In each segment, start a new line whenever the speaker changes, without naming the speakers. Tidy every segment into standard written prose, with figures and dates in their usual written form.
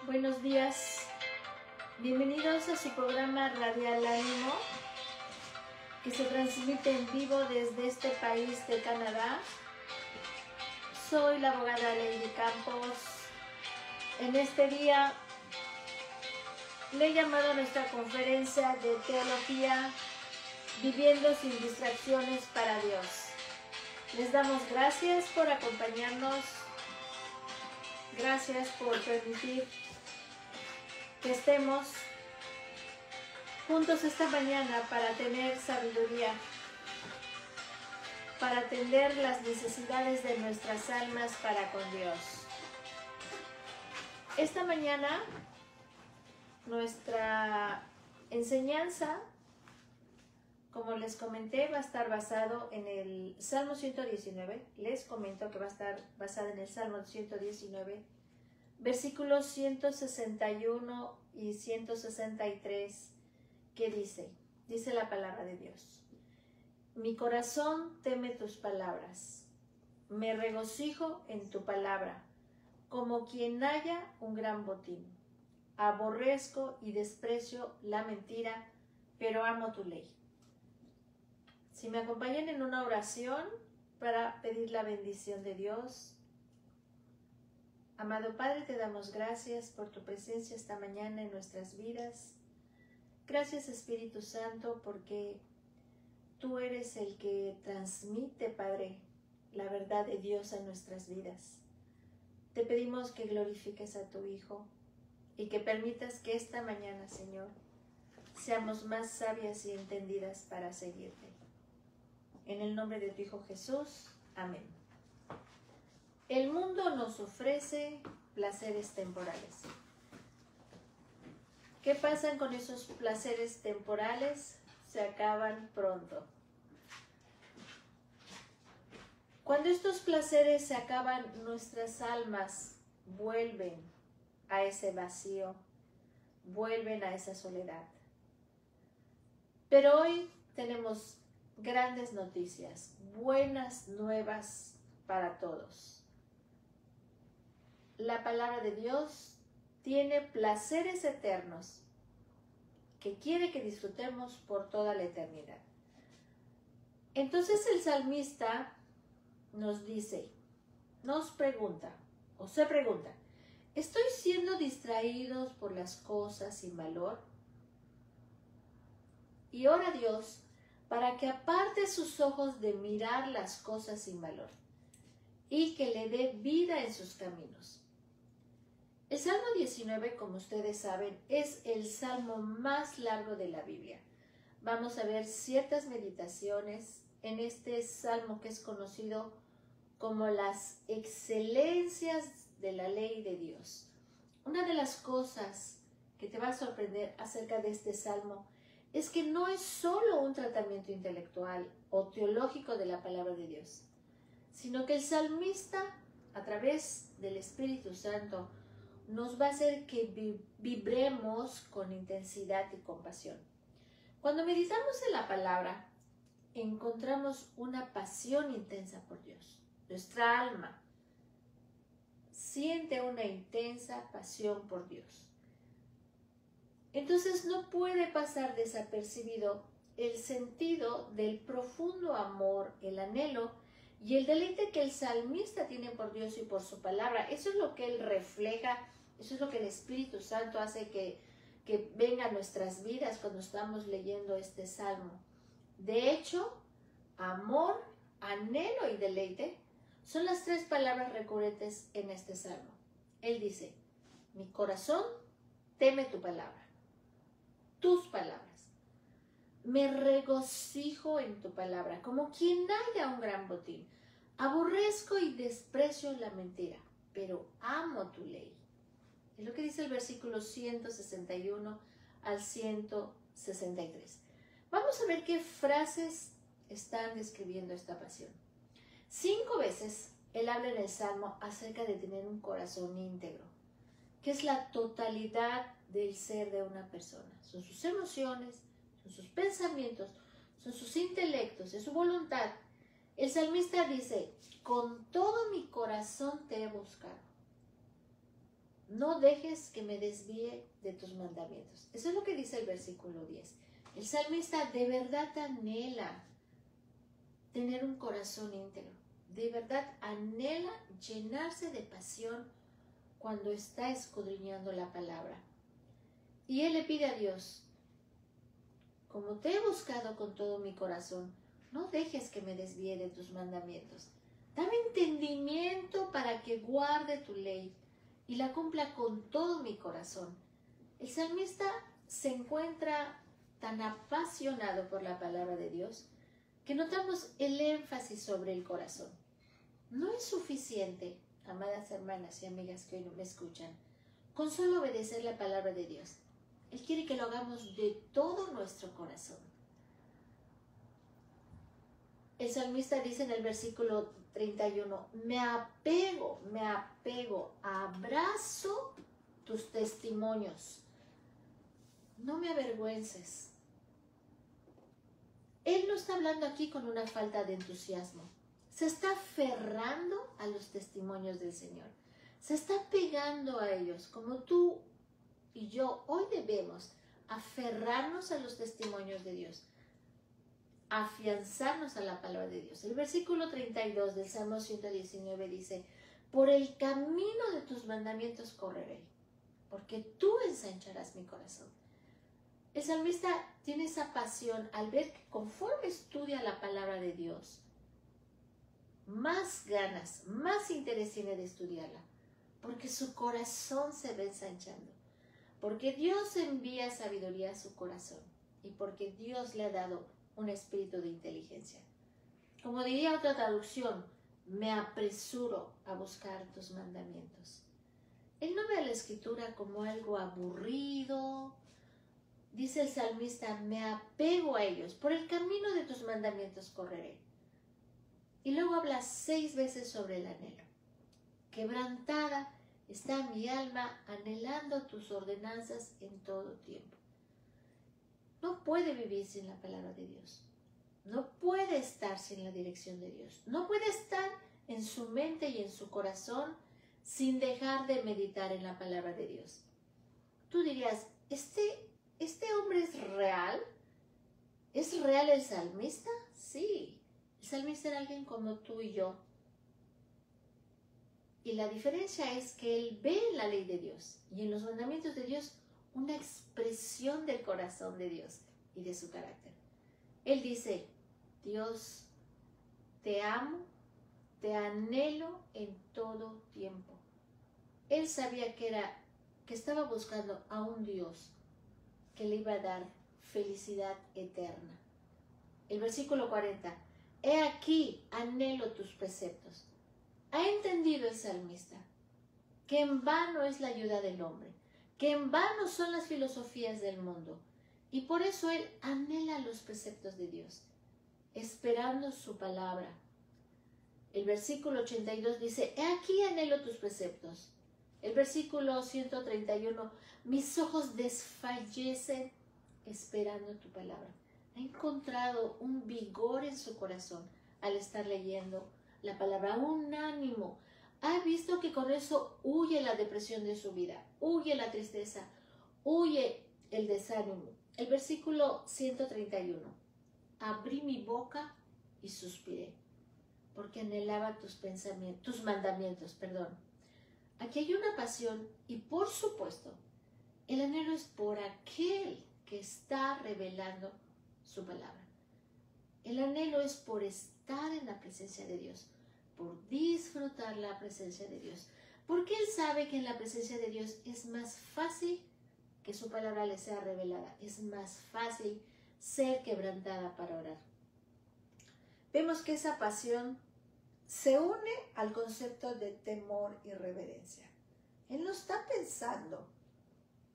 Buenos días, bienvenidos a su programa Radial Ánimo, que se transmite en vivo desde este país de Canadá. Soy la abogada Lady Campos. En este día le he llamado a nuestra conferencia de teología Viviendo sin distracciones para Dios. Les damos gracias por acompañarnos. Gracias por permitir que estemos juntos esta mañana para tener sabiduría, para atender las necesidades de nuestras almas para con Dios. Esta mañana nuestra enseñanza, como les comenté, va a estar basado en el Salmo 119. Les comento que va a estar basada en el Salmo 119, versículos 161 y 163, que dice la palabra de Dios: Mi corazón teme tus palabras, me regocijo en tu palabra, como quien halla un gran botín. Aborrezco y desprecio la mentira, pero amo tu ley. Si me acompañan en una oración para pedir la bendición de Dios. Amado Padre, te damos gracias por tu presencia esta mañana en nuestras vidas. Gracias, Espíritu Santo, porque tú eres el que transmite, Padre, la verdad de Dios a nuestras vidas. Te pedimos que glorifiques a tu Hijo y que permitas que esta mañana, Señor, seamos más sabias y entendidas para seguirte. En el nombre de tu Hijo Jesús. Amén. El mundo nos ofrece placeres temporales. ¿Qué pasa con esos placeres temporales? Se acaban pronto. Cuando estos placeres se acaban, nuestras almas vuelven a ese vacío, vuelven a esa soledad. Pero hoy tenemos grandes noticias, buenas nuevas para todos. La palabra de Dios tiene placeres eternos que quiere que disfrutemos por toda la eternidad. Entonces el salmista nos pregunta, ¿estoy siendo distraídos por las cosas sin valor? Y ora a Dios para que aparte sus ojos de mirar las cosas sin valor y que le dé vida en sus caminos. El Salmo 19, como ustedes saben, es el salmo más largo de la Biblia. Vamos a ver ciertas meditaciones en este salmo que es conocido como las excelencias de la ley de Dios. Una de las cosas que te va a sorprender acerca de este salmo es que no es solo un tratamiento intelectual o teológico de la palabra de Dios, sino que el salmista, a través del Espíritu Santo, nos va a hacer que vibremos con intensidad y compasión. Cuando meditamos en la palabra, encontramos una pasión intensa por Dios. Nuestra alma siente una intensa pasión por Dios. Entonces no puede pasar desapercibido el sentido del profundo amor, el anhelo y el deleite que el salmista tiene por Dios y por su palabra. Eso es lo que él refleja, eso es lo que el Espíritu Santo hace que venga a nuestras vidas cuando estamos leyendo este salmo. De hecho, amor, anhelo y deleite son las tres palabras recurrentes en este salmo. Él dice: mi corazón teme tu palabra, tus palabras. Me regocijo en tu palabra, como quien halla un gran botín. Aborrezco y desprecio la mentira, pero amo tu ley. Es lo que dice el versículo 161 al 163. Vamos a ver qué frases están describiendo esta pasión. 5 veces él habla en el Salmo acerca de tener un corazón íntegro, que es la totalidad del ser de una persona. Son sus emociones, son sus pensamientos, son sus intelectos, es su voluntad. El salmista dice: con todo mi corazón te he buscado. no dejes que me desvíe de tus mandamientos. Eso es lo que dice el versículo 10. El salmista de verdad anhela tener un corazón íntegro. De verdad anhela llenarse de pasión cuando está escudriñando la palabra. Y él le pide a Dios, como te he buscado con todo mi corazón, no dejes que me desvíe de tus mandamientos. Dame entendimiento para que guarde tu ley y la cumpla con todo mi corazón. El salmista se encuentra tan apasionado por la palabra de Dios que notamos el énfasis sobre el corazón. No es suficiente, amadas hermanas y amigas que hoy me escuchan, con solo obedecer la palabra de Dios. Él quiere que lo hagamos de todo nuestro corazón. El salmista dice en el versículo 31, me apego, abrazo tus testimonios. No me avergüences. Él no está hablando aquí con una falta de entusiasmo. Se está aferrando a los testimonios del Señor. Se está pegando a ellos, como tú y yo hoy debemos aferrarnos a los testimonios de Dios, afianzarnos a la palabra de Dios. El versículo 32 del Salmo 119 dice, por el camino de tus mandamientos correré, porque tú ensancharás mi corazón. El salmista tiene esa pasión al ver que conforme estudia la palabra de Dios, más ganas, más interés tiene de estudiarla, porque su corazón se va ensanchando, porque Dios envía sabiduría a su corazón y porque Dios le ha dado un espíritu de inteligencia. Como diría otra traducción, me apresuro a buscar tus mandamientos. Él no ve a la escritura como algo aburrido. Dice el salmista, me apego a ellos, por el camino de tus mandamientos correré. Y luego habla 6 veces sobre el anhelo. Quebrantada está mi alma anhelando tus ordenanzas en todo tiempo. No puede vivir sin la palabra de Dios. No puede estar sin la dirección de Dios. No puede estar en su mente y en su corazón sin dejar de meditar en la palabra de Dios. Tú dirías, ¿este hombre es real? ¿Es real el salmista? Sí, el salmista era alguien como tú y yo. Y la diferencia es que él ve en la ley de Dios y en los mandamientos de Dios una expresión del corazón de Dios y de su carácter. Él dice, Dios, te amo, te anhelo en todo tiempo. Él sabía que estaba buscando a un Dios que le iba a dar felicidad eterna. El versículo 40, he aquí, anhelo tus preceptos. Ha entendido el salmista que en vano es la ayuda del hombre, que en vano son las filosofías del mundo, y por eso él anhela los preceptos de Dios, esperando su palabra. El versículo 82 dice, he aquí anhelo tus preceptos. El versículo 131, mis ojos desfallecen esperando tu palabra. Ha encontrado un vigor en su corazón al estar leyendo la palabra, un ánimo. Ha visto que con eso huye la depresión de su vida, huye la tristeza, huye el desánimo. El versículo 131, abrí mi boca y suspiré, porque anhelaba tus mandamientos. Aquí hay una pasión y por supuesto el anhelo es por aquel que está revelando su palabra. El anhelo es por estar en la presencia de Dios, por disfrutar la presencia de Dios, porque él sabe que en la presencia de Dios es más fácil que su palabra le sea revelada, es más fácil ser quebrantada para orar. Vemos que esa pasión se une al concepto de temor y reverencia. Él no está pensando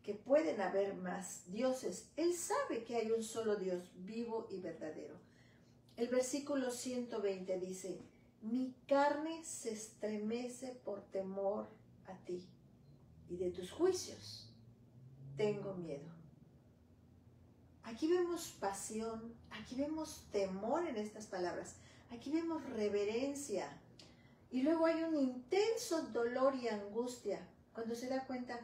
que pueden haber más dioses. Él sabe que hay un solo Dios vivo y verdadero. El versículo 120 dice, mi carne se estremece por temor a ti, y de tus juicios tengo miedo. Aquí vemos pasión, aquí vemos temor en estas palabras, aquí vemos reverencia, y luego hay un intenso dolor y angustia cuando se da cuenta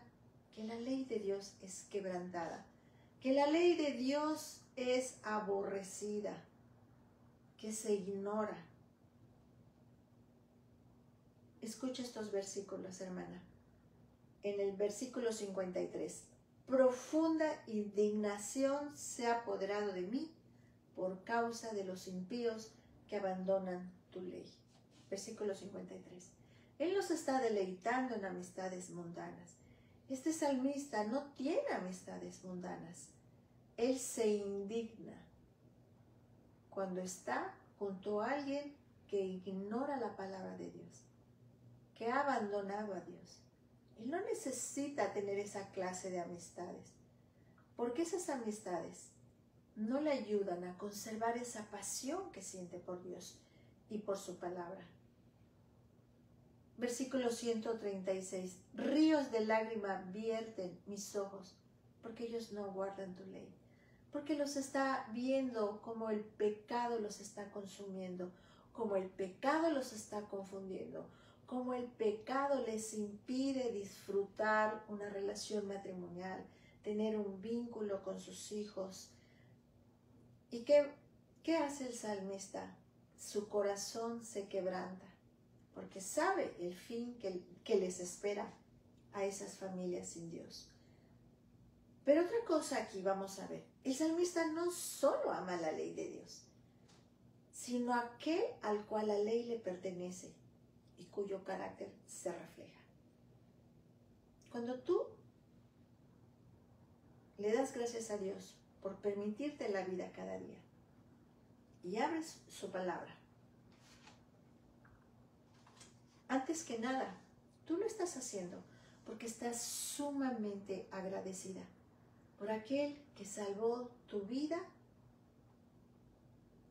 que la ley de Dios es quebrantada, que la ley de Dios es aborrecida, que se ignora. Escucha estos versículos, hermana. En el versículo 53, profunda indignación se ha apoderado de mí por causa de los impíos que abandonan tu ley. Versículo 53. Él nos está deleitando en amistades mundanas. Este salmista no tiene amistades mundanas. Él se indigna cuando está junto a alguien que ignora la palabra de Dios, que ha abandonado a Dios. Él no necesita tener esa clase de amistades, porque esas amistades no le ayudan a conservar esa pasión que siente por Dios y por su palabra. Versículo 136. Ríos de lágrima vierten mis ojos, porque ellos no guardan tu ley. Porque los está viendo como el pecado los está consumiendo, como el pecado los está confundiendo, como el pecado les impide disfrutar una relación matrimonial, tener un vínculo con sus hijos. ¿Y qué hace el salmista? Su corazón se quebranta, porque sabe el fin que les espera a esas familias sin Dios. Pero otra cosa aquí vamos a ver. El salmista no solo ama la ley de Dios, sino aquel al cual la ley le pertenece y cuyo carácter se refleja. Cuando tú le das gracias a Dios por permitirte la vida cada día y abres su palabra, antes que nada, tú lo estás haciendo porque estás sumamente agradecida por aquel que salvó tu vida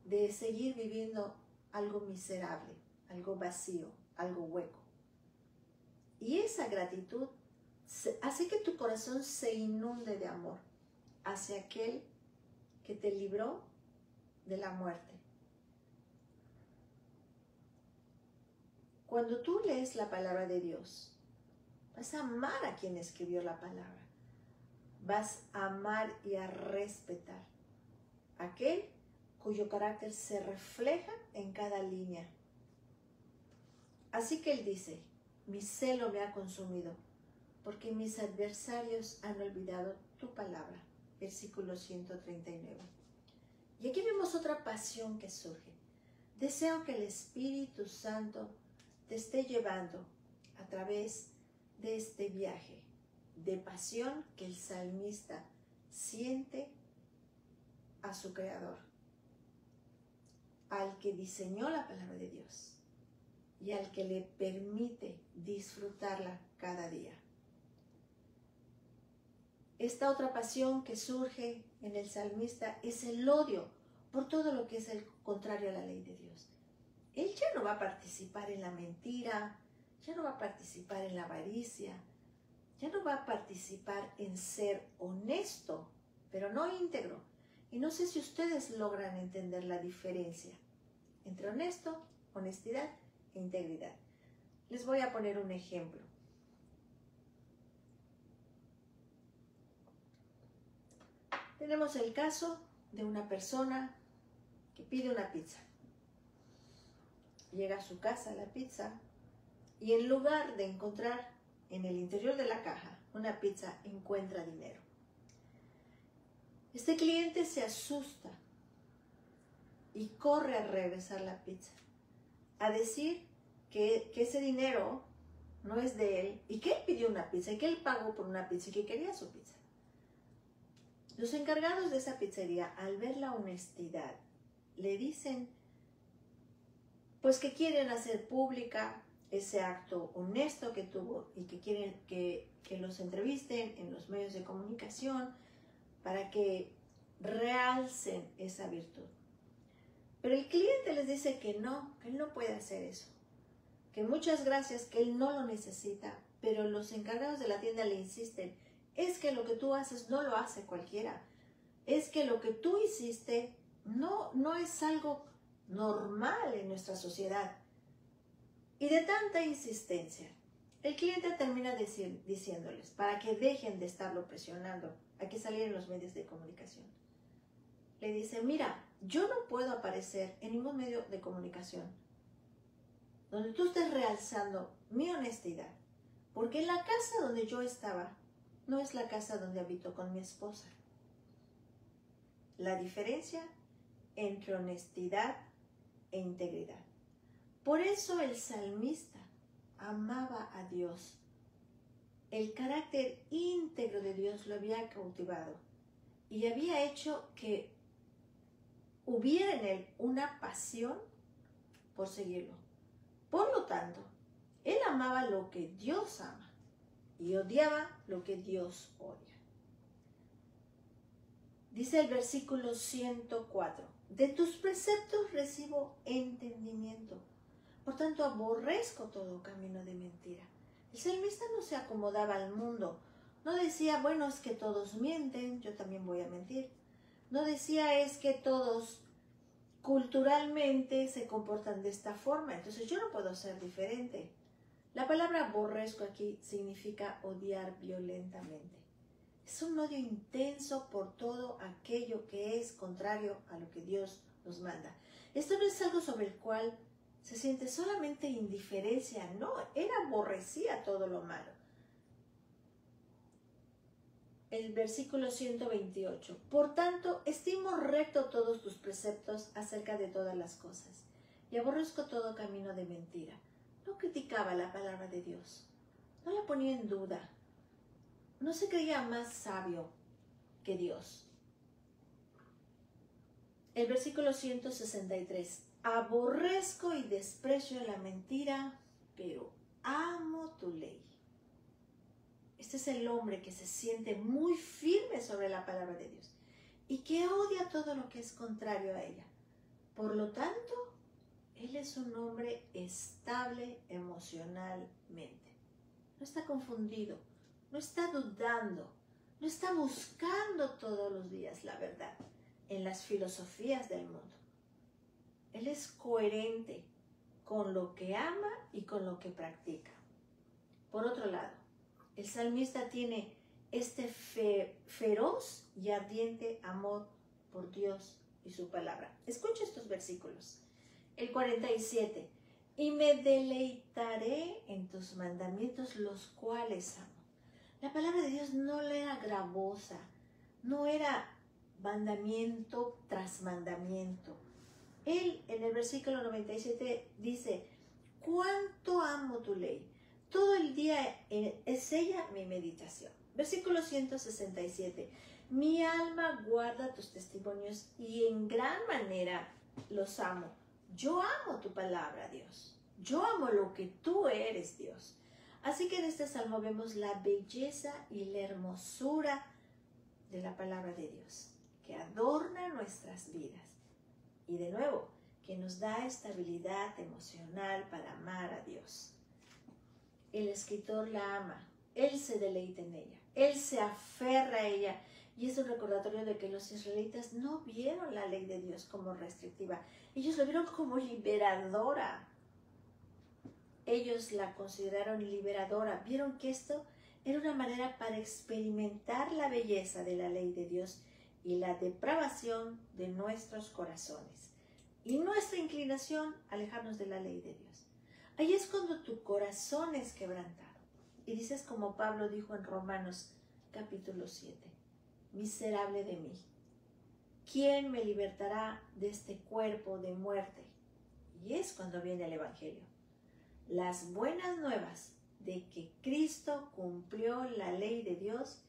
de seguir viviendo algo miserable, algo vacío, algo hueco. Y esa gratitud hace que tu corazón se inunde de amor hacia aquel que te libró de la muerte. Cuando tú lees la palabra de Dios, vas a amar a quien escribió la palabra. Vas a amar y a respetar a aquel cuyo carácter se refleja en cada línea. Así que él dice, mi celo me ha consumido, porque mis adversarios han olvidado tu palabra. Versículo 139. Y aquí vemos otra pasión que surge. Deseo que el Espíritu Santo te esté llevando a través de este viaje de pasión que el salmista siente a su Creador, al que diseñó la palabra de Dios y al que le permite disfrutarla cada día. Esta otra pasión que surge en el salmista es el odio por todo lo que es el contrario a la ley de Dios. Él ya no va a participar en la mentira, ya no va a participar en la avaricia, ya no va a participar en ser honesto, pero no íntegro. Y no sé si ustedes logran entender la diferencia entre honesto, honestidad e integridad. Les voy a poner un ejemplo. Tenemos el caso de una persona que pide una pizza. Llega a su casa la pizza y en lugar de encontrar en el interior de la caja una pizza, encuentra dinero. Este cliente se asusta y corre a regresar la pizza, a decir que ese dinero no es de él y que él pidió una pizza y que él pagó por una pizza y que quería su pizza. Los encargados de esa pizzería, al ver la honestidad, le dicen pues que quieren hacer pública ese acto honesto que tuvo y que quieren que los entrevisten en los medios de comunicación para que realcen esa virtud. Pero el cliente les dice que él no puede hacer eso, que muchas gracias, que él no lo necesita, pero los encargados de la tienda le insisten, es que lo que tú haces no lo hace cualquiera, es que lo que tú hiciste no es algo normal en nuestra sociedad. Y de tanta insistencia, El cliente termina diciéndoles, para que dejen de estarlo presionando, hay que salir en los medios de comunicación. Le dice, mira, yo no puedo aparecer en ningún medio de comunicación donde tú estés realzando mi honestidad, porque en la casa donde yo estaba no es la casa donde habito con mi esposa. La diferencia entre honestidad e integridad. Por eso el salmista amaba a Dios. El carácter íntegro de Dios lo había cautivado y había hecho que hubiera en él una pasión por seguirlo. Por lo tanto, él amaba lo que Dios ama y odiaba lo que Dios odia. Dice el versículo 104, de tus preceptos recibo entendimiento, por tanto aborrezco todo camino de mentira. El salmista no se acomodaba al mundo, no decía, bueno, es que todos mienten, yo también voy a mentir. No decía, es que todos culturalmente se comportan de esta forma, entonces yo no puedo ser diferente. La palabra aborrezco aquí significa odiar violentamente. Es un odio intenso por todo aquello que es contrario a lo que Dios nos manda. Esto no es algo sobre el cual se siente solamente indiferencia, no, él aborrecía todo lo malo. El versículo 128. Por tanto, estimo recto todos tus preceptos acerca de todas las cosas, y aborrezco todo camino de mentira. No criticaba la palabra de Dios, no la ponía en duda, no se creía más sabio que Dios. El versículo 163. Aborrezco y desprecio la mentira, pero amo tu ley. Este es el hombre que se siente muy firme sobre la palabra de Dios y que odia todo lo que es contrario a ella. Por lo tanto, él es un hombre estable emocionalmente. No está confundido, no está dudando, no está buscando todos los días la verdad en las filosofías del mundo. Él es coherente con lo que ama y con lo que practica. Por otro lado, el salmista tiene este feroz y ardiente amor por Dios y su palabra. Escucha estos versículos. El 47. Y me deleitaré en tus mandamientos, los cuales amo. La palabra de Dios no era gravosa, no era mandamiento tras mandamiento. Él en el versículo 97 dice, cuánto amo tu ley. Todo el día es ella mi meditación. Versículo 167. Mi alma guarda tus testimonios y en gran manera los amo. Yo amo tu palabra, Dios. Yo amo lo que tú eres, Dios. Así que en este salmo vemos la belleza y la hermosura de la palabra de Dios, que adorna nuestras vidas. Y de nuevo, que nos da estabilidad emocional para amar a Dios. El escritor la ama, él se deleita en ella, él se aferra a ella y es un recordatorio de que los israelitas no vieron la ley de Dios como restrictiva, ellos lo vieron como liberadora. Ellos la consideraron liberadora, vieron que esto era una manera para experimentar la belleza de la ley de Dios y la depravación de nuestros corazones y nuestra inclinación a alejarnos de la ley de Dios. Ahí es cuando tu corazón es quebrantado. Y dices como Pablo dijo en Romanos capítulo 7, miserable de mí, ¿quién me libertará de este cuerpo de muerte? Y es cuando viene el Evangelio. Las buenas nuevas de que Cristo cumplió la ley de Dios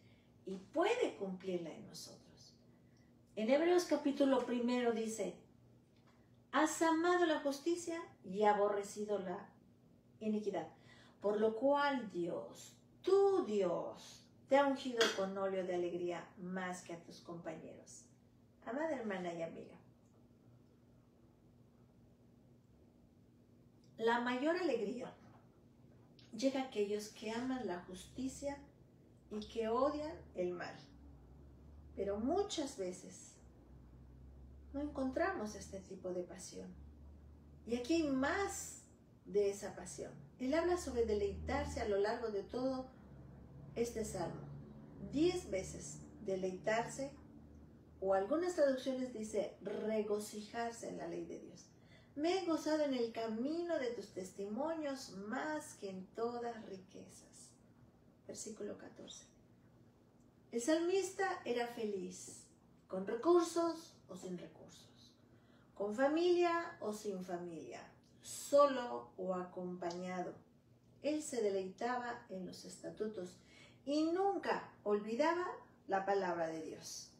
y puede cumplirla en nosotros. En Hebreos capítulo 1 dice, has amado la justicia y aborrecido la iniquidad, por lo cual Dios, tu Dios, te ha ungido con óleo de alegría más que a tus compañeros. Amada hermana y amiga, la mayor alegría llega a aquellos que aman la justicia y que odian el mal. Pero muchas veces no encontramos este tipo de pasión. Y aquí hay más de esa pasión. Él habla sobre deleitarse a lo largo de todo este salmo. 10 veces deleitarse, o algunas traducciones dice regocijarse en la ley de Dios. Me he gozado en el camino de tus testimonios más que en todas riquezas. Versículo 14. El salmista era feliz, con recursos o sin recursos, con familia o sin familia, solo o acompañado. Él se deleitaba en los estatutos y nunca olvidaba la palabra de Dios.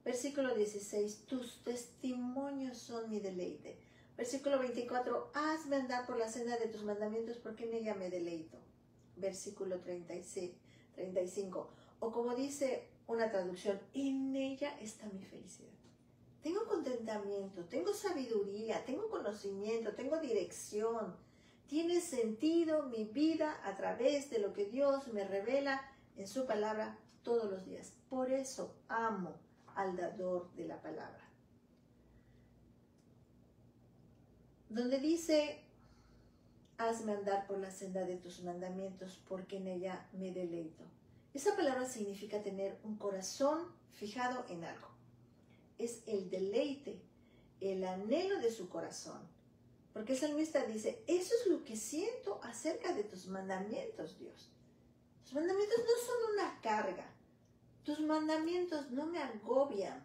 Versículo 16, tus testimonios son mi deleite. Versículo 24, hazme andar por la senda de tus mandamientos porque en ella me deleito. Versículo 35, o como dice una traducción, en ella está mi felicidad. Tengo contentamiento, tengo sabiduría, tengo conocimiento, tengo dirección. Tiene sentido mi vida a través de lo que Dios me revela en su palabra todos los días. Por eso amo al dador de la palabra. Donde dice, hazme andar por la senda de tus mandamientos, porque en ella me deleito. Esa palabra significa tener un corazón fijado en algo. Es el deleite, el anhelo de su corazón. Porque el salmista dice, eso es lo que siento acerca de tus mandamientos, Dios. Tus mandamientos no son una carga. Tus mandamientos no me agobian.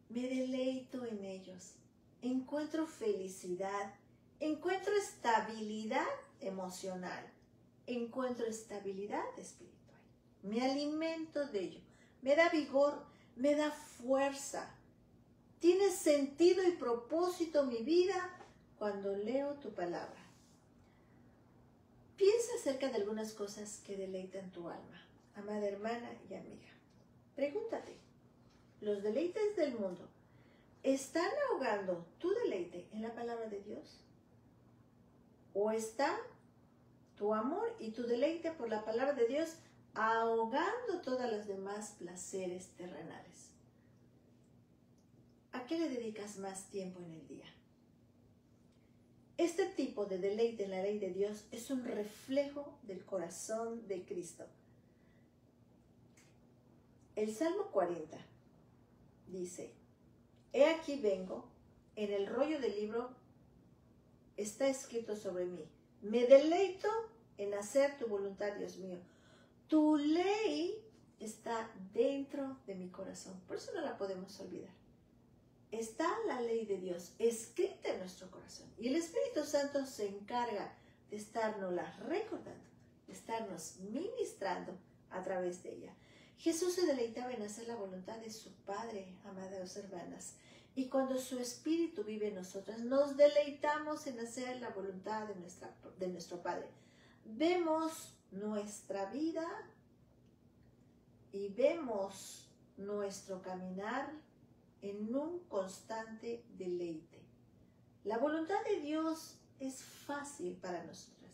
Me deleito en ellos. Encuentro felicidad. Encuentro estabilidad emocional. Encuentro estabilidad espiritual. Me alimento de ello. Me da vigor, me da fuerza. Tiene sentido y propósito mi vida cuando leo tu palabra. Piensa acerca de algunas cosas que deleitan tu alma, amada hermana y amiga. Pregúntate, ¿los deleites del mundo están ahogando tu deleite en la palabra de Dios? ¿O está tu amor y tu deleite por la palabra de Dios ahogando todas las demás placeres terrenales? ¿A qué le dedicas más tiempo en el día? Este tipo de deleite en la ley de Dios es un reflejo del corazón de Cristo. El Salmo 40 dice, he aquí vengo, en el rollo del libro está escrito sobre mí. Me deleito en hacer tu voluntad, Dios mío. Tu ley está dentro de mi corazón. Por eso no la podemos olvidar. Está la ley de Dios escrita en nuestro corazón. Y el Espíritu Santo se encarga de estarnosla recordando, de estarnos ministrando a través de ella. Jesús se deleitaba en hacer la voluntad de su Padre, amadas hermanas. Y cuando su Espíritu vive en nosotras, nos deleitamos en hacer la voluntad de nuestro Padre. Vemos nuestra vida y vemos nuestro caminar en un constante deleite. La voluntad de Dios es fácil para nosotras,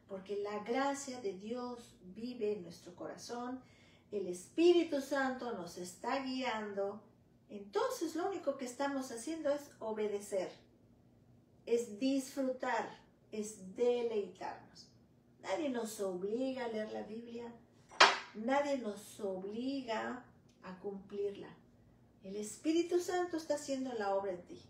porque la gracia de Dios vive en nuestro corazón, el Espíritu Santo nos está guiando. Entonces lo único que estamos haciendo es obedecer, es disfrutar, es deleitarnos. Nadie nos obliga a leer la Biblia, nadie nos obliga a cumplirla. El Espíritu Santo está haciendo la obra en ti.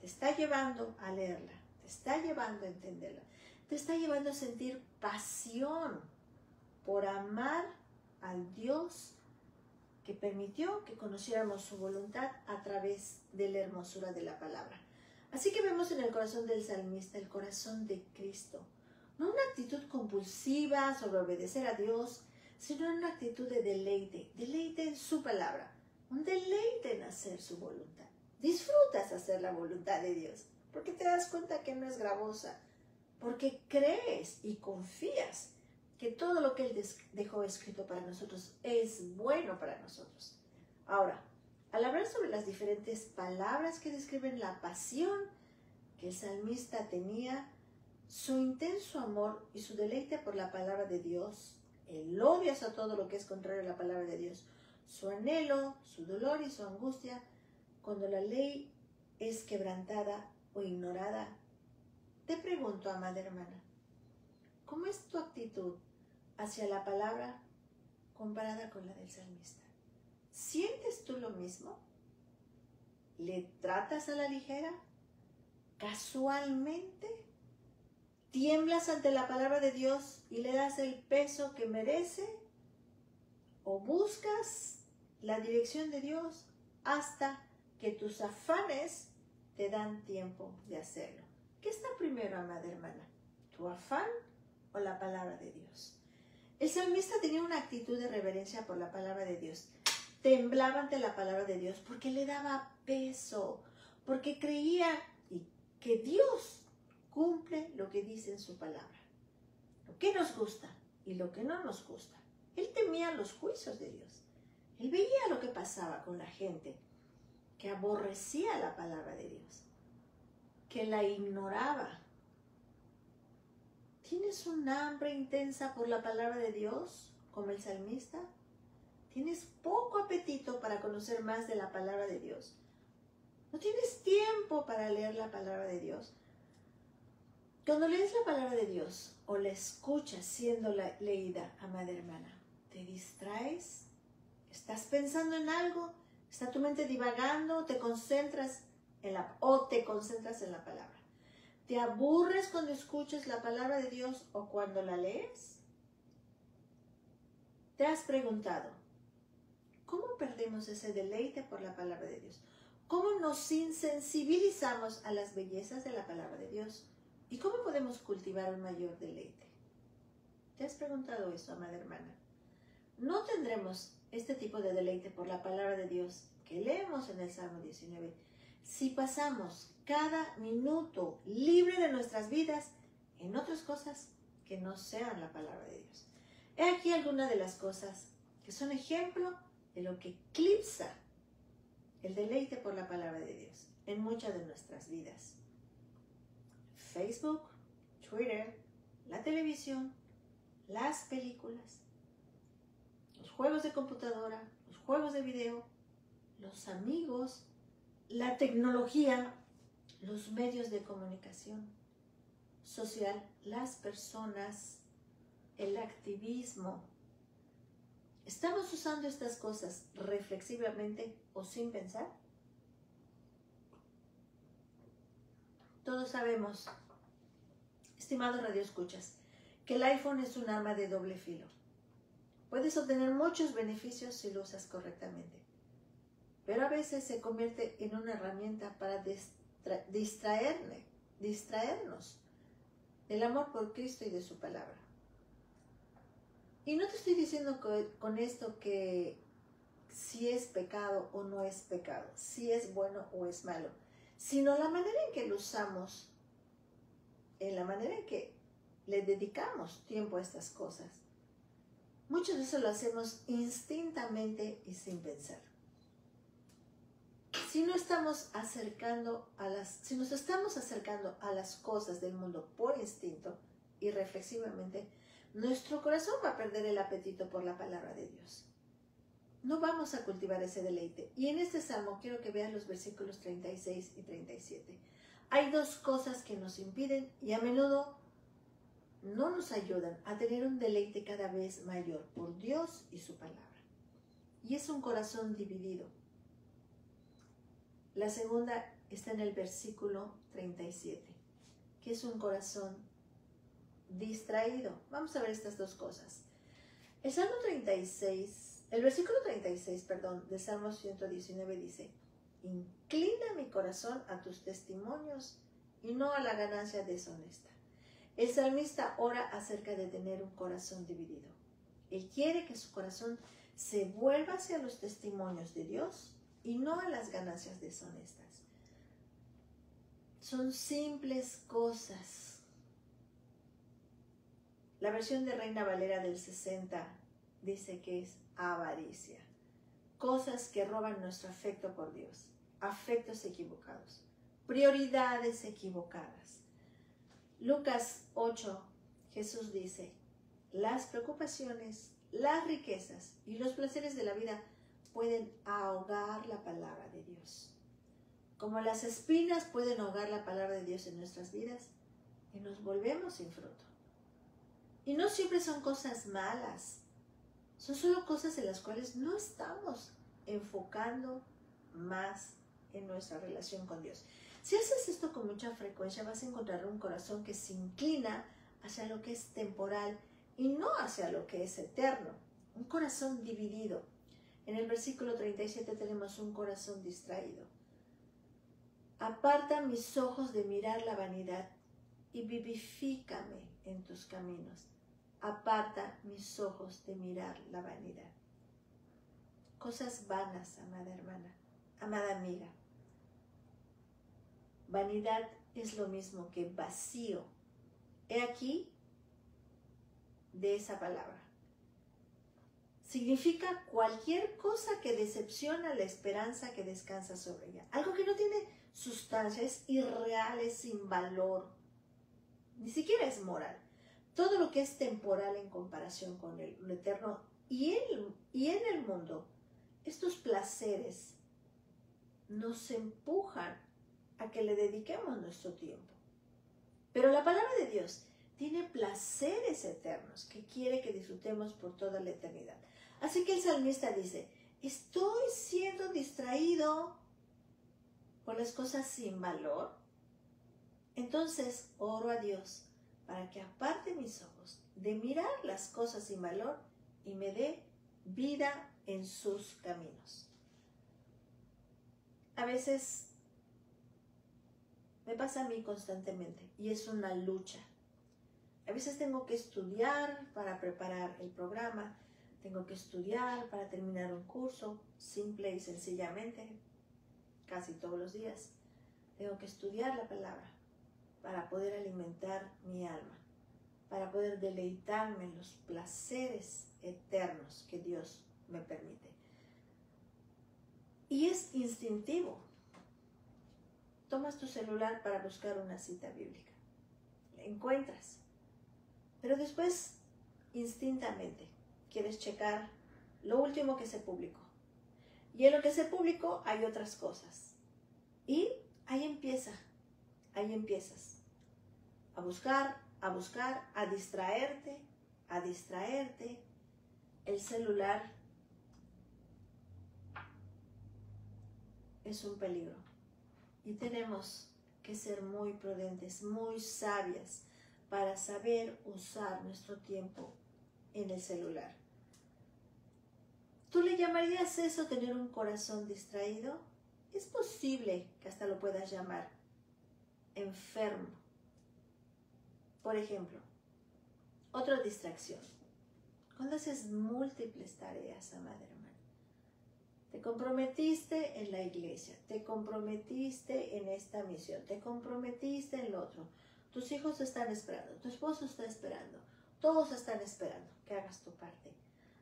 Te está llevando a leerla, te está llevando a entenderla, te está llevando a sentir pasión por amar al Dios que permitió que conociéramos su voluntad a través de la hermosura de la palabra. Así que vemos en el corazón del salmista el corazón de Cristo. No una actitud compulsiva sobre obedecer a Dios, sino una actitud de deleite, deleite en su palabra, un deleite en hacer su voluntad. Disfrutas hacer la voluntad de Dios, porque te das cuenta que no es gravosa, porque crees y confías que todo lo que Él dejó escrito para nosotros es bueno para nosotros. Ahora, al hablar sobre las diferentes palabras que describen la pasión que el salmista tenía, su intenso amor y su deleite por la palabra de Dios, el odio hacia todo lo que es contrario a la palabra de Dios, su anhelo, su dolor y su angustia, cuando la ley es quebrantada o ignorada. Te pregunto, amada hermana, ¿Cómo es tu actitud hacia la palabra comparada con la del salmista? ¿Sientes tú lo mismo? ¿Le tratas a la ligera? ¿Casualmente? ¿Tiemblas ante la palabra de Dios y le das el peso que merece? ¿O buscas la dirección de Dios hasta que tus afanes te dan tiempo de hacerlo? ¿Qué está primero, amada hermana? ¿Tu afán o la palabra de Dios? El salmista tenía una actitud de reverencia por la palabra de Dios. Temblaba ante la palabra de Dios porque le daba peso, porque creía que Dios cumple lo que dice en su palabra, lo que nos gusta y lo que no nos gusta. Él temía los juicios de Dios. Él veía lo que pasaba con la gente que aborrecía la palabra de Dios, que la ignoraba. ¿Tienes un hambre intensa por la palabra de Dios, como el salmista? ¿Tienes poco apetito para conocer más de la palabra de Dios? ¿No tienes tiempo para leer la palabra de Dios? Cuando lees la palabra de Dios o la escuchas siendo leída, amada hermana, ¿te distraes? ¿Estás pensando en algo? ¿Está tu mente divagando? ¿Te concentras en la palabra? ¿Te aburres cuando escuchas la palabra de Dios o cuando la lees? ¿Te has preguntado cómo perdemos ese deleite por la palabra de Dios? ¿Cómo nos insensibilizamos a las bellezas de la palabra de Dios? ¿Y cómo podemos cultivar un mayor deleite? ¿Te has preguntado eso, amada hermana? No tendremos este tipo de deleite por la palabra de Dios que leemos en el Salmo 19 si pasamos cada minuto libre de nuestras vidas en otras cosas que no sean la palabra de Dios. He aquí algunas de las cosas que son ejemplo de lo que eclipsa el deleite por la palabra de Dios en muchas de nuestras vidas. Facebook, Twitter, la televisión, las películas, los juegos de computadora, los juegos de video, los amigos, la tecnología, los medios de comunicación social, las personas, el activismo. ¿Estamos usando estas cosas reflexivamente o sin pensar? Todos sabemos, estimados radioescuchas, que el iPhone es un arma de doble filo. Puedes obtener muchos beneficios si lo usas correctamente, pero a veces se convierte en una herramienta para distraernos del amor por Cristo y de su palabra. Y no te estoy diciendo con esto que si es pecado o no es pecado, si es bueno o es malo, sino la manera en que lo usamos, en la manera en que le dedicamos tiempo a estas cosas. Muchas veces lo hacemos instintamente y sin pensar. Si nos estamos acercando a las cosas del mundo por instinto y reflexivamente, nuestro corazón va a perder el apetito por la palabra de Dios. No vamos a cultivar ese deleite. Y en este salmo quiero que vean los versículos 36 y 37. Hay dos cosas que nos impiden y a menudo no nos ayudan a tener un deleite cada vez mayor por Dios y su palabra. Y es un corazón dividido. La segunda está en el versículo 37, que es un corazón distraído. Vamos a ver estas dos cosas. El versículo 36, del Salmo 119 dice: inclina mi corazón a tus testimonios y no a la ganancia deshonesta. El salmista ora acerca de tener un corazón dividido. Él quiere que su corazón se vuelva hacia los testimonios de Dios y no a las ganancias deshonestas. Son simples cosas. La versión de Reina Valera del 60 dice que es avaricia. Cosas que roban nuestro afecto por Dios. Afectos equivocados. Prioridades equivocadas. Lucas 8, Jesús dice: las preocupaciones, las riquezas y los placeres de la vida pueden ahogar la palabra de Dios. Como las espinas pueden ahogar la palabra de Dios en nuestras vidas y nos volvemos sin fruto. Y no siempre son cosas malas, son solo cosas en las cuales no estamos enfocando más en nuestra relación con Dios. Si haces esto con mucha frecuencia, vas a encontrar un corazón que se inclina hacia lo que es temporal y no hacia lo que es eterno. Un corazón dividido. En el versículo 37 tenemos un corazón distraído. Aparta mis ojos de mirar la vanidad y vivifícame en tus caminos. Aparta mis ojos de mirar la vanidad. Cosas vanas, amada hermana, amada amiga. Vanidad es lo mismo que vacío. He aquí de esa palabra. Significa cualquier cosa que decepciona la esperanza que descansa sobre ella. Algo que no tiene sustancia, es irreal, es sin valor. Ni siquiera es moral. Todo lo que es temporal en comparación con lo eterno y en el mundo, estos placeres nos empujan a que le dediquemos nuestro tiempo. Pero la palabra de Dios tiene placeres eternos que quiere que disfrutemos por toda la eternidad. Así que el salmista dice, estoy siendo distraído por las cosas sin valor. Entonces oro a Dios para que aparte mis ojos de mirar las cosas sin valor y me dé vida en sus caminos. A veces me pasa a mí constantemente y es una lucha. A veces tengo que estudiar para preparar el programa, tengo que estudiar para terminar un curso, simple y sencillamente, casi todos los días. Tengo que estudiar la palabra para poder alimentar mi alma, para poder deleitarme en los placeres eternos que Dios me permite. Y es instintivo. Tomas tu celular para buscar una cita bíblica. La encuentras. Pero después, instintamente, quieres checar lo último que se publicó. Y en lo que se publicó hay otras cosas. Y ahí empiezas a buscar, a distraerte. El celular es un peligro. Y tenemos que ser muy prudentes, muy sabias para saber usar nuestro tiempo en el celular. ¿Tú le llamarías eso tener un corazón distraído? Es posible que hasta lo puedas llamar enfermo. Por ejemplo, otra distracción. Cuando haces múltiples tareas, amada hermana. Te comprometiste en la iglesia, te comprometiste en esta misión, te comprometiste en lo otro. Tus hijos están esperando, tu esposo está esperando, todos están esperando que hagas tu parte.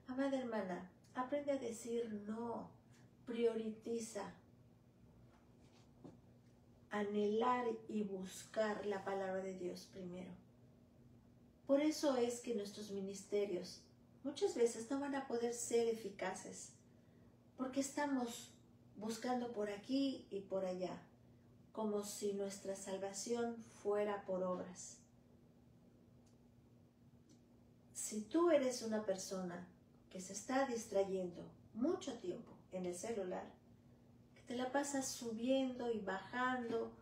Amada hermana, aprende a decir no, prioritiza, anhelar y buscar la palabra de Dios primero. Por eso es que nuestros ministerios muchas veces no van a poder ser eficaces, porque estamos buscando por aquí y por allá, como si nuestra salvación fuera por obras. Si tú eres una persona que se está distrayendo mucho tiempo en el celular, que te la pasas subiendo y bajando,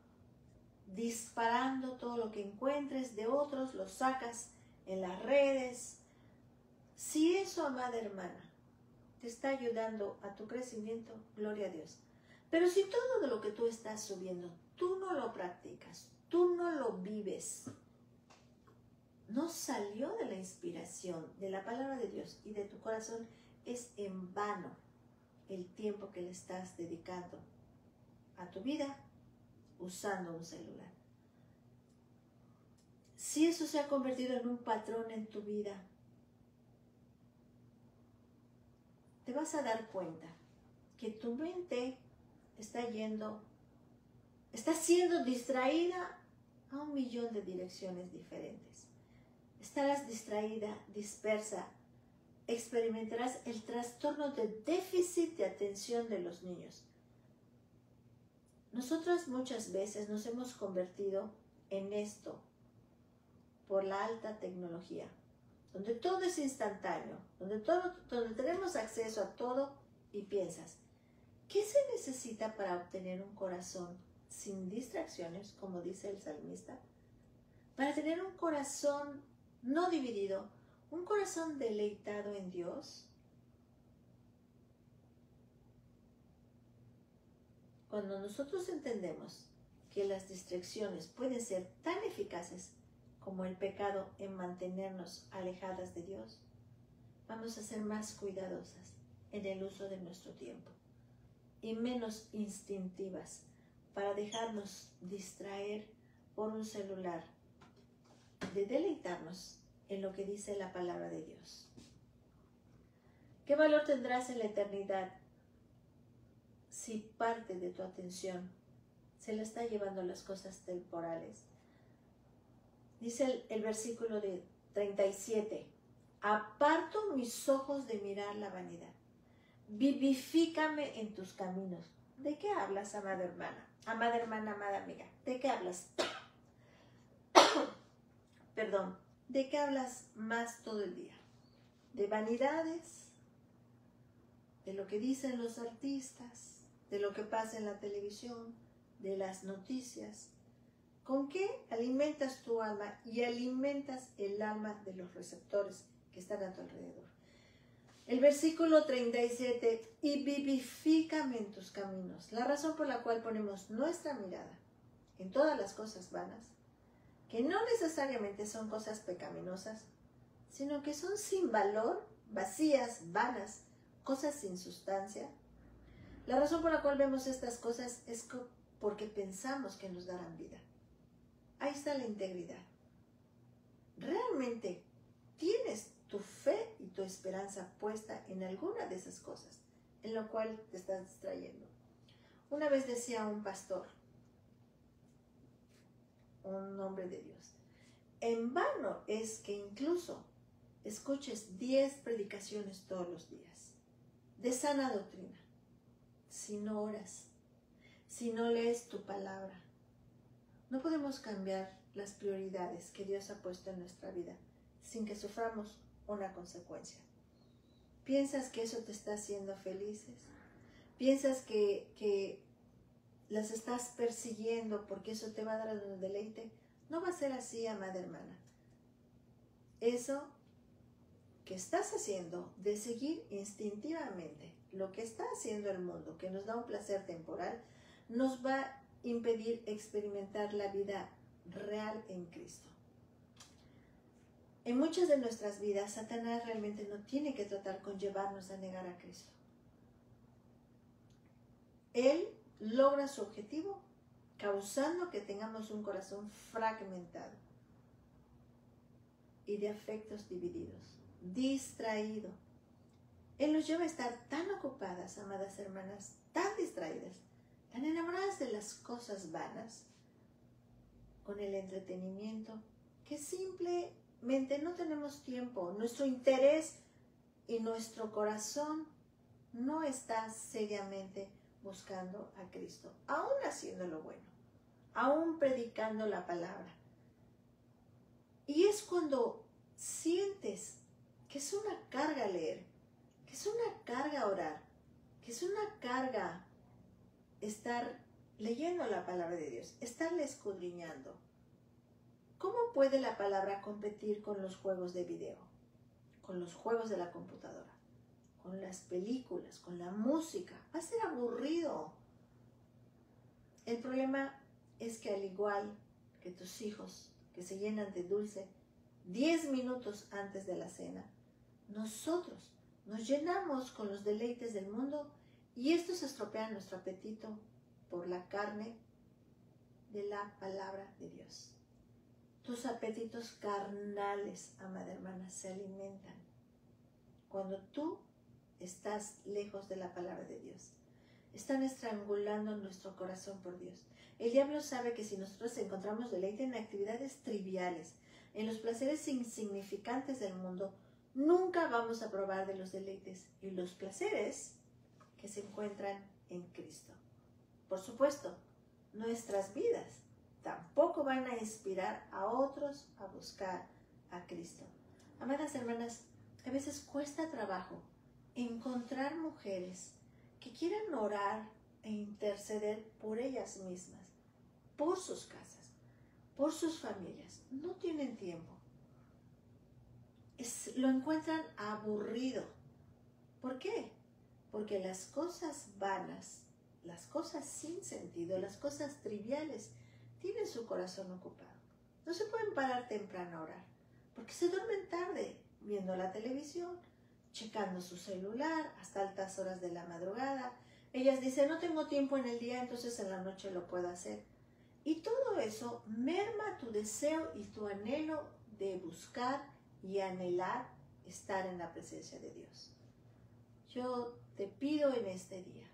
disparando todo lo que encuentres de otros, lo sacas en las redes. Si eso, amada hermana, te está ayudando a tu crecimiento, gloria a Dios. Pero si todo de lo que tú estás subiendo, tú no lo practicas, tú no lo vives, no salió de la inspiración, de la palabra de Dios y de tu corazón, es en vano el tiempo que le estás dedicando a tu vida usando un celular. Si eso se ha convertido en un patrón en tu vida, te vas a dar cuenta que tu mente está siendo distraída a 1.000.000 de direcciones diferentes. Estarás distraída, dispersa, experimentarás el trastorno de déficit de atención de los niños. Nosotras muchas veces nos hemos convertido en esto por la alta tecnología. donde todo es instantáneo, donde tenemos acceso a todo y piensas, ¿qué se necesita para obtener un corazón sin distracciones, como dice el salmista? Para tener un corazón no dividido, un corazón deleitado en Dios. Cuando nosotros entendemos que las distracciones pueden ser tan eficaces como el pecado en mantenernos alejadas de Dios, vamos a ser más cuidadosas en el uso de nuestro tiempo y menos instintivas para dejarnos distraer por un celular, de deleitarnos en lo que dice la palabra de Dios. ¿Qué valor tendrás en la eternidad si parte de tu atención se la está llevando las cosas temporales? Dice el versículo de 37, aparto mis ojos de mirar la vanidad, vivifícame en tus caminos. ¿De qué hablas, amada hermana, amada amiga? ¿De qué hablas? Perdón, ¿de qué hablas más todo el día? ¿De vanidades? ¿De lo que dicen los artistas? ¿De lo que pasa en la televisión? ¿De las noticias? ¿Con qué alimentas tu alma y alimentas el alma de los receptores que están a tu alrededor? El versículo 37, y vivifícame en tus caminos. La razón por la cual ponemos nuestra mirada en todas las cosas vanas, que no necesariamente son cosas pecaminosas, sino que son sin valor, vacías, vanas, cosas sin sustancia. La razón por la cual vemos estas cosas es porque pensamos que nos darán vida. Ahí está la integridad. ¿Realmente tienes tu fe y tu esperanza puesta en alguna de esas cosas, en lo cual te estás distrayendo? Una vez decía un pastor, un hombre de Dios, en vano es que incluso escuches 10 predicaciones todos los días de sana doctrina, si no oras, si no lees tu palabra. No podemos cambiar las prioridades que Dios ha puesto en nuestra vida sin que suframos una consecuencia. ¿Piensas que eso te está haciendo felices? ¿Piensas que las estás persiguiendo porque eso te va a dar un deleite? No va a ser así, amada hermana. Eso que estás haciendo de seguir instintivamente lo que está haciendo el mundo, que nos da un placer temporal, nos va a impedir experimentar la vida real en Cristo. En muchas de nuestras vidas, Satanás realmente no tiene que tratar con llevarnos a negar a Cristo. Él logra su objetivo causando que tengamos un corazón fragmentado y de afectos divididos, distraído. Él nos lleva a estar tan ocupadas, amadas hermanas, tan distraídas, tan enamoradas de las cosas vanas, con el entretenimiento, que simplemente no tenemos tiempo. Nuestro interés y nuestro corazón no está seriamente buscando a Cristo, aún haciendo lo bueno, aún predicando la palabra. Y es cuando sientes que es una carga leer, que es una carga orar, que es una carga estar leyendo la palabra de Dios, estarle escudriñando. ¿Cómo puede la palabra competir con los juegos de video, con los juegos de la computadora, con las películas, con la música? Va a ser aburrido. El problema es que al igual que tus hijos que se llenan de dulce 10 minutos antes de la cena, nosotros nos llenamos con los deleites del mundo y estos estropean nuestro apetito por la carne de la palabra de Dios. Tus apetitos carnales, amada hermana, se alimentan cuando tú estás lejos de la palabra de Dios. Están estrangulando nuestro corazón por Dios. El diablo sabe que si nosotros encontramos deleite en actividades triviales, en los placeres insignificantes del mundo, nunca vamos a probar de los deleites y los placeres que se encuentran en Cristo. Por supuesto, nuestras vidas tampoco van a inspirar a otros a buscar a Cristo. Amadas hermanas, a veces cuesta trabajo encontrar mujeres que quieran orar e interceder por ellas mismas, por sus casas, por sus familias. No tienen tiempo. Lo encuentran aburrido. ¿Por qué? Porque las cosas vanas, las cosas sin sentido, las cosas triviales, tienen su corazón ocupado. No se pueden parar temprano a orar, porque se duermen tarde viendo la televisión, checando su celular hasta altas horas de la madrugada. Ellas dicen, no tengo tiempo en el día, entonces en la noche lo puedo hacer. Y todo eso merma tu deseo y tu anhelo de buscar y anhelar estar en la presencia de Dios. Yo te pido en este día,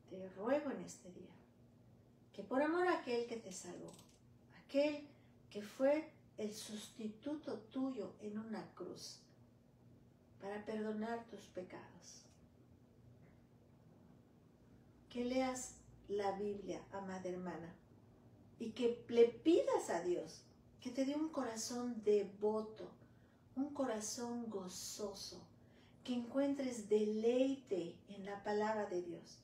te ruego en este día, que por amor a aquel que te salvó, aquel que fue el sustituto tuyo en una cruz para perdonar tus pecados, que leas la Biblia, amada hermana, y que le pidas a Dios que te dé un corazón devoto, un corazón gozoso, que encuentres deleite en la palabra de Dios.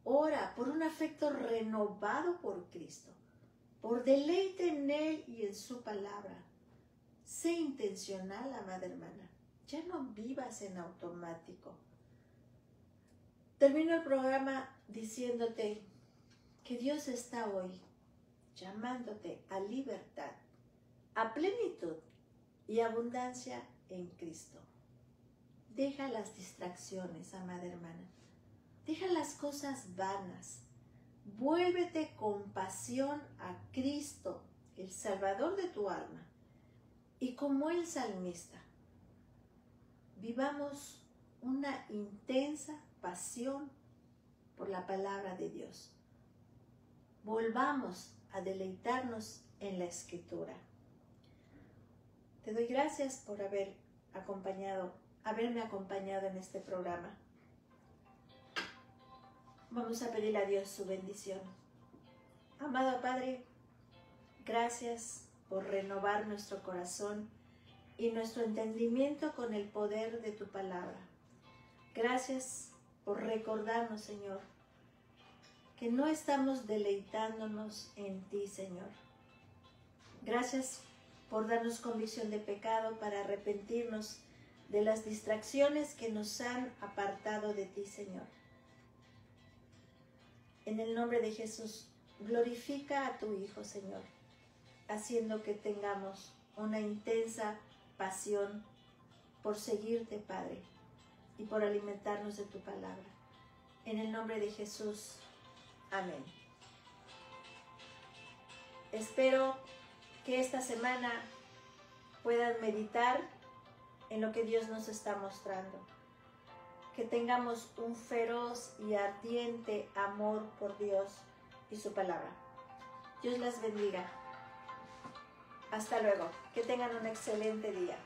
Ora por un afecto renovado por Cristo, por deleite en Él y en su palabra. Sé intencional, amada hermana. Ya no vivas en automático. Termino el programa diciéndote que Dios está hoy llamándote a libertad, a plenitud y abundancia en Cristo. Deja las distracciones, amada hermana. Deja las cosas vanas. Vuélvete con pasión a Cristo, el Salvador de tu alma. Y como el salmista, vivamos una intensa pasión por la palabra de Dios. Volvamos a deleitarnos en la Escritura. Te doy gracias por haberme acompañado en este programa. Vamos a pedirle a Dios su bendición. Amado Padre, gracias por renovar nuestro corazón y nuestro entendimiento con el poder de tu palabra. Gracias por recordarnos, Señor, que no estamos deleitándonos en ti, Señor. Gracias por darnos convicción de pecado para arrepentirnos de las distracciones que nos han apartado de ti, Señor. En el nombre de Jesús, glorifica a tu Hijo, Señor, haciendo que tengamos una intensa pasión por seguirte, Padre, y por alimentarnos de tu palabra. En el nombre de Jesús, amén. Espero que esta semana puedan meditar en lo que Dios nos está mostrando. Que tengamos un feroz y ardiente amor por Dios y su palabra. Dios las bendiga. Hasta luego. Que tengan un excelente día.